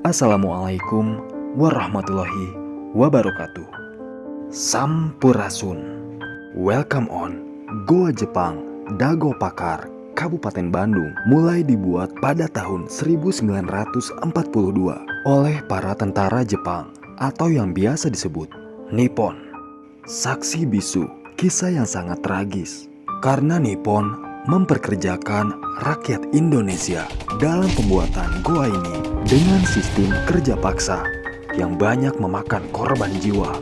Assalamualaikum warahmatullahi wabarakatuh. Sampurasun. Welcome on Goa Jepang, Dago Pakar, Kabupaten Bandung mulai dibuat pada tahun 1942 oleh para tentara Jepang atau yang biasa disebut Nippon. Saksi bisu kisah yang sangat tragis karena Nippon memperkerjakan rakyat Indonesia dalam pembuatan goa ini dengan sistem kerja paksa yang banyak memakan korban jiwa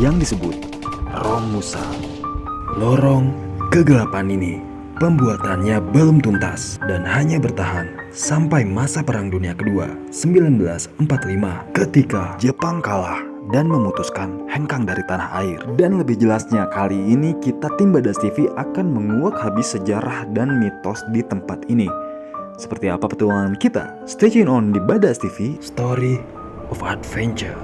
yang disebut Romusa. Lorong kegelapan ini pembuatannya belum tuntas dan hanya bertahan sampai masa Perang Dunia Kedua 1945 ketika Jepang kalah dan memutuskan hengkang dari tanah air. Dan lebih jelasnya kali ini kita tim Badas TV akan menguak habis sejarah dan mitos di tempat ini. Seperti apa petualangan kita? Stay tune on di Badas TV, Story of Adventure.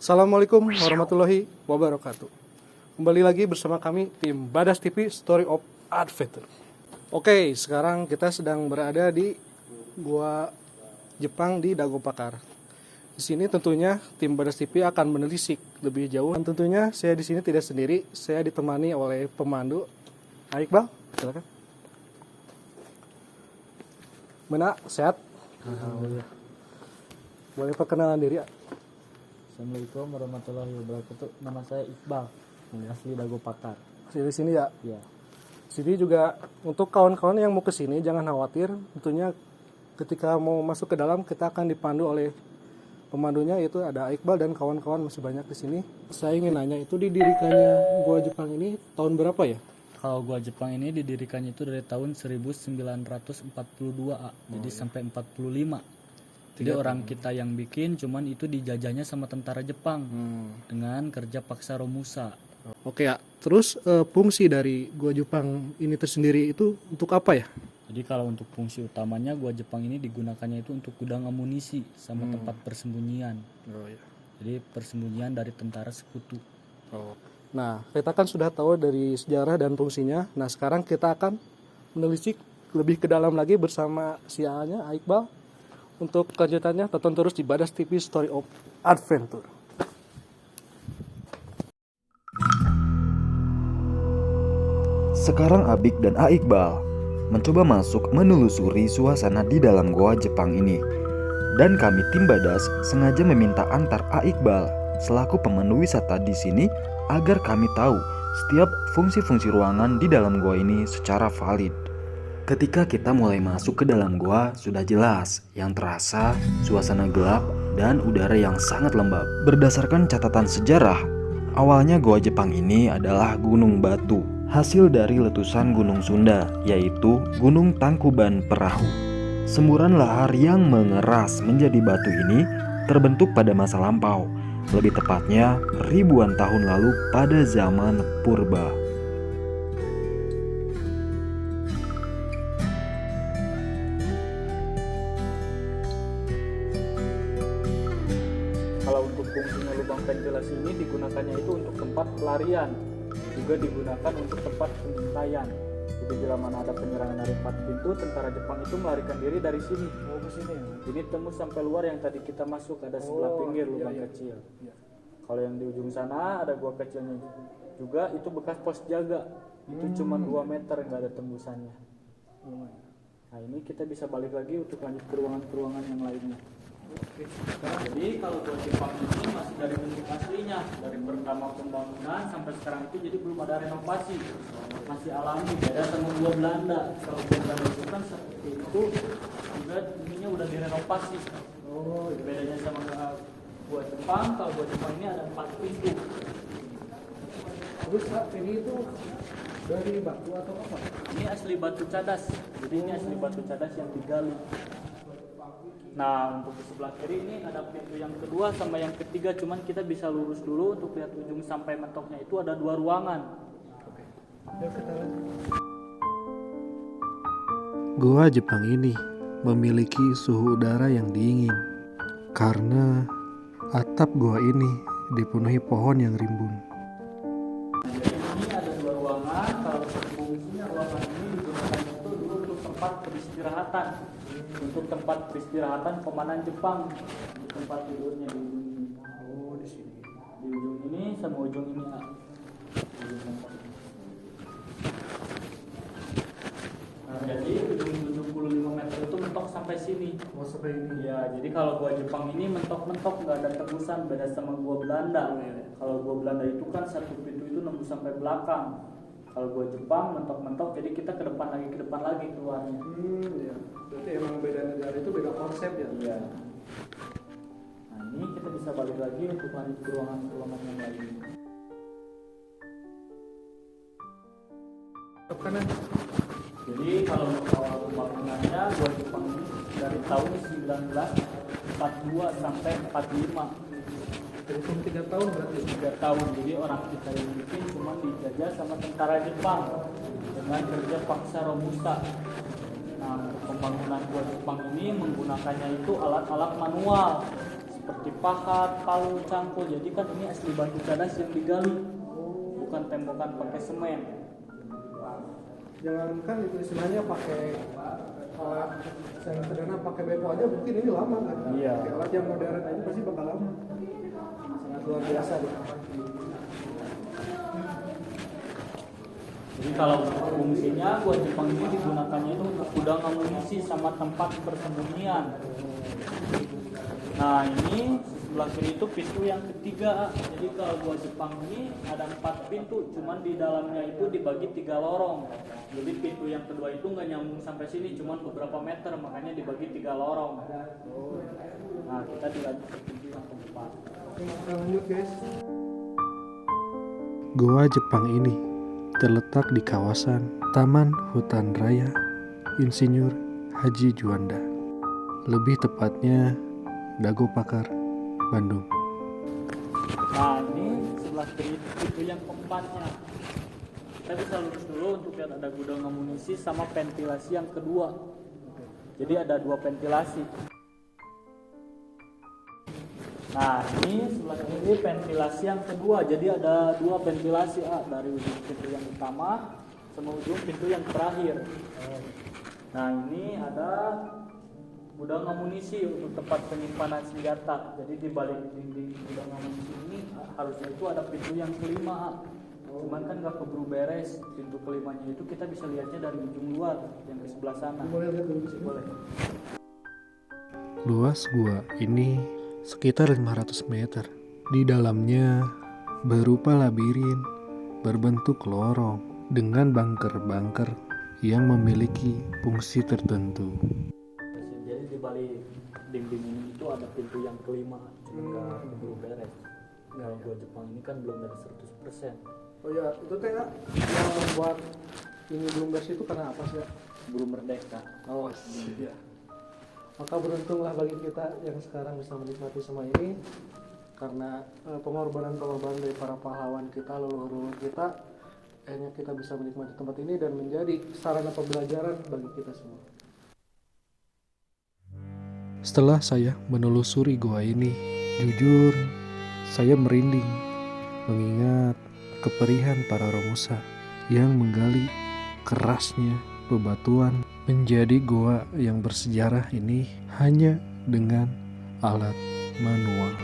Assalamualaikum warahmatullahi wabarakatuh. Kembali lagi bersama kami tim Badas TV Story of Adventure. Oke, sekarang kita sedang berada di Gua Jepang di Dago Pakar. Di sini tentunya tim Badas TV akan menelisik lebih jauh. Dan tentunya saya di sini tidak sendiri, saya ditemani oleh pemandu Iqbal. Silakan. Mana sehat? Alhamdulillah. Boleh perkenalan diri? Assalamualaikum warahmatullahi wabarakatuh. Nama saya Iqbal, asli Dago Pakar. Di sini ya. Ya. Sini juga untuk kawan-kawan yang mau ke sini jangan khawatir. Tentunya ketika mau masuk ke dalam kita akan dipandu oleh pemandunya, yaitu ada Iqbal dan kawan-kawan masih banyak di sini. Saya ingin nanya, itu didirikannya Gua Jepang ini tahun berapa ya? Kalau gua Jepang ini didirikannya itu dari tahun 1942 jadi sampai 45. Jadi orang kita yang bikin, cuman itu dijajahnya sama tentara Jepang dengan kerja paksa Romusa. Oke ya. Terus fungsi dari Gua Jepang ini tersendiri itu untuk apa ya? Jadi kalau untuk fungsi utamanya gua Jepang ini digunakannya itu untuk gudang amunisi sama tempat persembunyian. Oh ya. Jadi persembunyian dari tentara sekutu. Oh. Nah, kita kan sudah tahu dari sejarah dan fungsinya. Nah, sekarang kita akan menelisik lebih ke dalam lagi bersama si A-nya, Iqbal. Untuk kelanjutannya, tonton terus di Badas TV Story of Adventure. Sekarang Abik dan Iqbal mencoba masuk menelusuri suasana di dalam goa Jepang ini. Dan kami tim Badas sengaja meminta antar Iqbal selaku pemandu wisata di sini agar kami tahu setiap fungsi-fungsi ruangan di dalam goa ini secara valid. Ketika kita mulai masuk ke dalam goa, sudah jelas yang terasa suasana gelap dan udara yang sangat lembab. Berdasarkan catatan sejarah, awalnya goa Jepang ini adalah gunung batu, hasil dari letusan gunung Sunda, yaitu Gunung Tangkuban Perahu. Semburan lahar yang mengeras menjadi batu ini terbentuk pada masa lampau, lebih tepatnya ribuan tahun lalu pada zaman purba. Kalau untuk fungsinya lubang ventilasi ini digunakannya itu untuk tempat pelarian, juga digunakan untuk tempat pengintaian. Jadi bila mana ada penyerangan dari 4 pintu, tentara Jepang itu melarikan diri dari sini. Oh, ke sini ya? Ini tembus sampai luar yang tadi kita masuk, ada sebelah pinggir lubang kecil. Iya. Kalau yang di ujung sana ada gua kecilnya juga, itu bekas pos jaga. Itu cuma 2 meter, nggak ada tembusannya. Nah ini kita bisa balik lagi untuk lanjut ke ruangan-ruangan yang lainnya. Jadi kalau gua Jepang ini masih dari bentuk aslinya, dari pertama pembangunan sampai sekarang itu, jadi belum ada renovasi, masih alami. Beda sama gua Belanda. Kalau gua Belanda itu kan seperti itu, juga ininya udah direnovasi. Oh, bedanya sama gua Jepang, kalau gua Jepang ini ada 4 pintu. Terus ini itu dari batu atau apa? Ini asli batu cadas, jadi ini asli batu cadas yang digali. Nah untuk di sebelah kiri ini ada pintu yang kedua sama yang ketiga, cuman kita bisa lurus dulu untuk lihat ujung sampai mentoknya itu ada 2 ruangan. Goa Jepang ini memiliki suhu udara yang dingin karena atap goa ini dipenuhi pohon yang rimbun. Jadi ini ada dua ruangan. Kalau fungsinya ruangan ini digunakan itu dulu untuk tempat peristirahatan. Untuk tempat peristirahatan komandan Jepang. Di tempat tidurnya di ujung ini. Oh, di sini. Di ujung ini sama ujung ini. Ujung tempat. Nah, jadi ujung 75 meter itu mentok sampai sini. Oh, sampai ini. Ya, jadi kalau gua Jepang ini mentok-mentok nggak ada tembusan, beda sama gua Belanda. Kalau gua Belanda itu kan satu pintu itu nembus sampai belakang. Kalau gua Jepang mentok-mentok, jadi kita ke depan lagi keluarnya. Ya. Berarti emang beda negara itu beda konsep ya? Iya. Nah, ini kita bisa balik lagi untuk lanjut ke ruangan yang lain. Kanan. Jadi kalau untuk awal pembangunannya gua Jepang ini dari tahun 1942 sampai 45. Terhitung 3 tahun berarti. 3 tahun, jadi orang kita yang bikin cuma dijajah sama tentara Jepang dengan kerja paksa robusta. Nah, untuk pembangunan gua Jepang ini menggunakannya itu alat-alat manual seperti pahat, palu, cangkul. Jadi kan ini asli batu cadas yang digali, bukan tembokan pakai semen. Jangankan itu istilahnya pakai alat yang sederhana, pakai beko aja mungkin ini lama kan? Iya. Pakai alat yang modern aja pasti bakal lama. Sangat luar biasa deh. Jadi kalau fungsinya gua Jepang ini digunakannya itu untuk gudang amunisi sama tempat persembunyian. Nah, ini sebelah kiri itu pintu yang ketiga. Jadi kalau gua Jepang ini ada 4 pintu, cuman di dalamnya itu dibagi 3 lorong. Jadi pintu yang kedua itu nggak nyambung sampai sini, cuman beberapa meter, makanya dibagi 3 lorong. Nah, kita dilanjut ke pintu yang keempat. Oke, kita lanjut guys. Goa Jepang ini terletak di kawasan Taman Hutan Raya Insinyur Haji Juanda. Lebih tepatnya Dago Pakar, Bandung. Nah, ini sebelah kiri itu pintu yang keempatnya. Kita bisa lurus dulu untuk lihat ada gudang amunisi sama ventilasi yang kedua. Jadi ada 2 ventilasi. Nah, ini sebelah kiri ventilasi yang kedua. Jadi ada 2 ventilasi dari ujung pintu yang utama sama ujung pintu yang terakhir. Nah, ini ada gudang amunisi untuk tempat penyimpanan senjata. Jadi di balik dinding gudang amunisi ini harusnya itu ada pintu yang kelima. Cuman kan gak keburu beres. Pintu kelimanya itu kita bisa lihatnya dari ujung luar yang ke sebelah sana. Boleh lihat dulu sih. Boleh. Luas gua ini sekitar 500 meter. Di dalamnya berupa labirin berbentuk lorong dengan bunker-bunker yang memiliki fungsi tertentu. Jadi di balik dinding ini itu ada pintu yang kelima. Cuma gak keburu beres. Kalau gua Jepang ini kan belum dari 100%. Oh ya, itu teh yang membuat ini belum bersih itu karena apa sih ya? Belum merdeka. Oh iya. Maka beruntunglah bagi kita yang sekarang bisa menikmati semua ini karena pengorbanan-pengorbanan dari para pahlawan kita, leluhur kita, akhirnya kita bisa menikmati tempat ini dan menjadi sarana pembelajaran bagi kita semua. Setelah saya menelusuri goa ini, jujur saya merinding mengingat keperihan para romusa yang menggali kerasnya bebatuan menjadi goa yang bersejarah ini hanya dengan alat manual.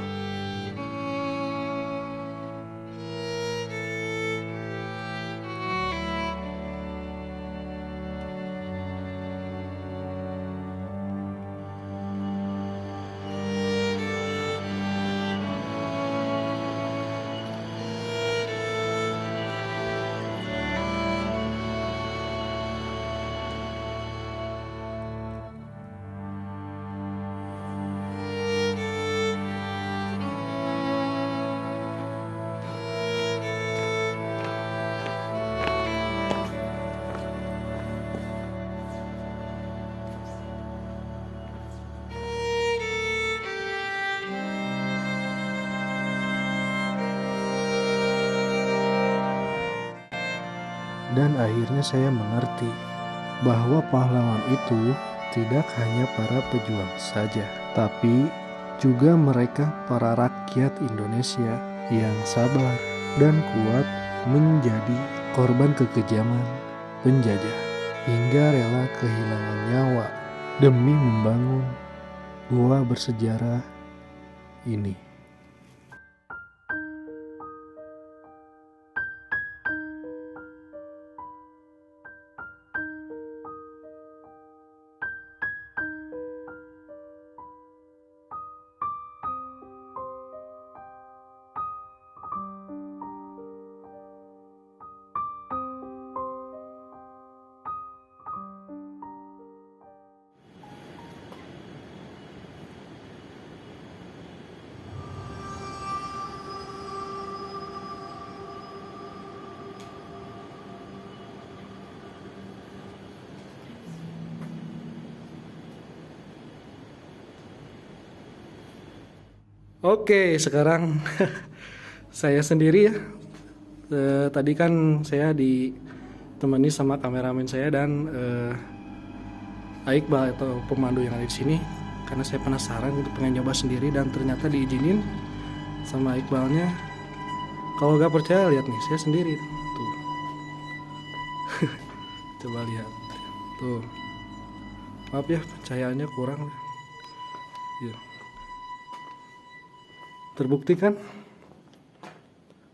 Dan akhirnya saya mengerti bahwa pahlawan itu tidak hanya para pejuang saja, tapi juga mereka para rakyat Indonesia yang sabar dan kuat menjadi korban kekejaman penjajah hingga rela kehilangan nyawa demi membangun gua bersejarah ini. Oke, sekarang saya sendiri ya. Tadi kan saya ditemani sama kameramen saya dan Iqbal atau pemandu yang ada di sini. Karena saya penasaran gitu, pengen nyoba sendiri dan ternyata diizinin sama Iqbalnya. Kalau gak percaya lihat nih, saya sendiri tuh. Coba lihat tuh. Maaf ya, pencahayaannya kurang. Ya. Terbukti kan?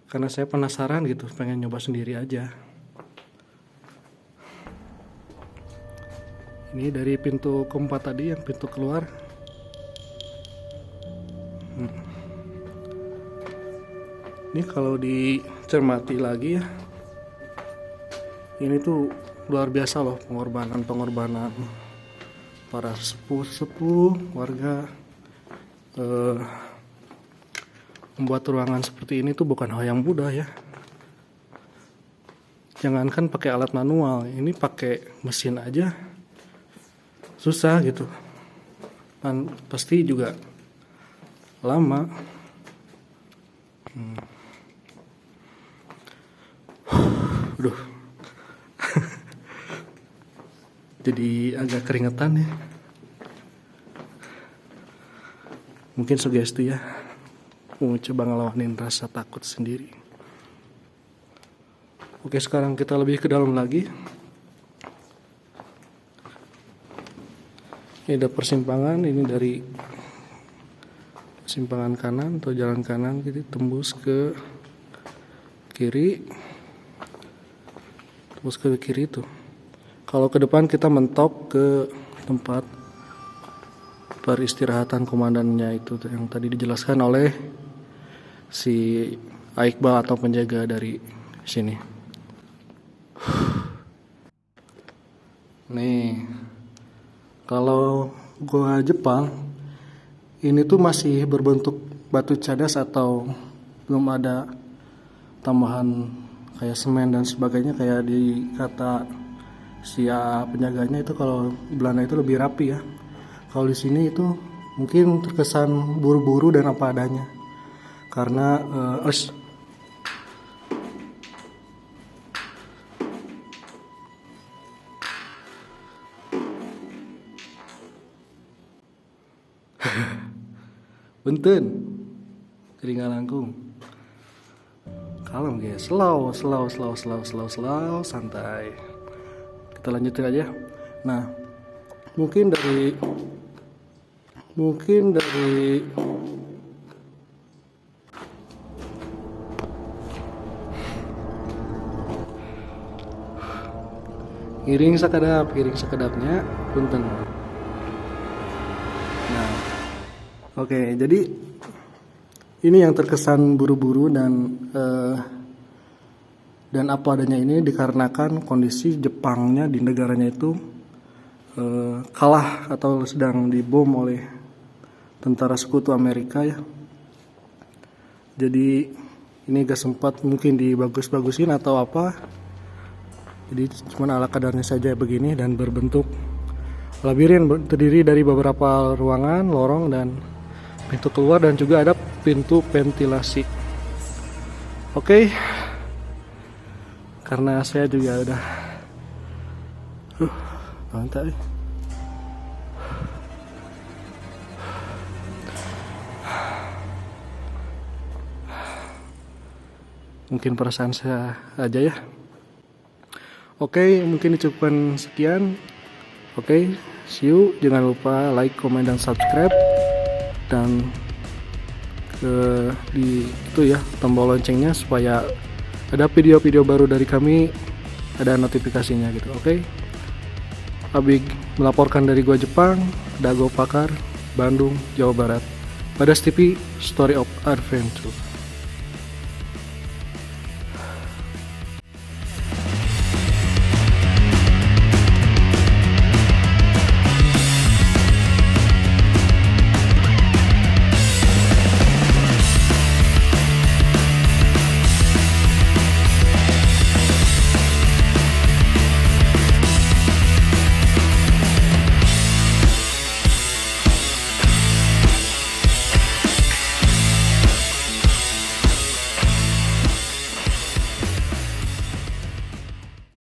Karena saya penasaran gitu, pengen nyoba sendiri aja. Ini dari pintu keempat tadi, yang pintu keluar. Ini kalau dicermati lagi ya, ini tuh luar biasa loh pengorbanan para sepuh warga. Membuat ruangan seperti ini tuh bukan hal yang mudah ya. Jangankan pakai alat manual, ini pakai mesin aja susah gitu. Dan pasti juga lama. Aduh. Jadi agak keringetan ya. Mungkin sugesti ya. Mau coba ngelawanin rasa takut sendiri. Oke, sekarang kita lebih ke dalam lagi. Ini ada persimpangan, ini dari persimpangan kanan atau jalan kanan gitu, tembus ke kiri. Tembus ke kiri tuh. Kalau ke depan kita mentok ke tempat peristirahatan komandannya itu yang tadi dijelaskan oleh si Iqbal atau penjaga dari sini. Nih, kalau gua Jepang ini tuh masih berbentuk batu cadas atau belum ada tambahan kayak semen dan sebagainya kayak di kata si penjaganya itu. Kalau Belanda itu lebih rapi ya. Kalau di sini itu mungkin terkesan buru-buru dan apa adanya. Karena Benten keringan langkung. Kalem guys, slow, santai. Kita lanjutin aja. Nah, mungkin dari Giring sekedapnya punten. Nah, oke, jadi ini yang terkesan buru-buru dan apa adanya ini dikarenakan kondisi Jepangnya di negaranya itu kalah atau sedang dibom oleh tentara sekutu Amerika ya. Jadi ini gak sempat mungkin dibagus-bagusin atau apa. Jadi cuma ala kadarnya saja begini dan berbentuk labirin, terdiri dari beberapa ruangan, lorong dan pintu keluar dan juga ada pintu ventilasi. Oke. Karena saya juga udah mantap. Mungkin perasaan saya aja ya. Oke, mungkin dicukupkan sekian. Oke, see you. Jangan lupa like, comment, dan subscribe. Dan itu ya tombol loncengnya supaya ada video-video baru dari kami, ada notifikasinya gitu. Oke. Abig melaporkan dari gua Jepang, Dago Pakar, Bandung, Jawa Barat. Badas TV, Story of Adventure.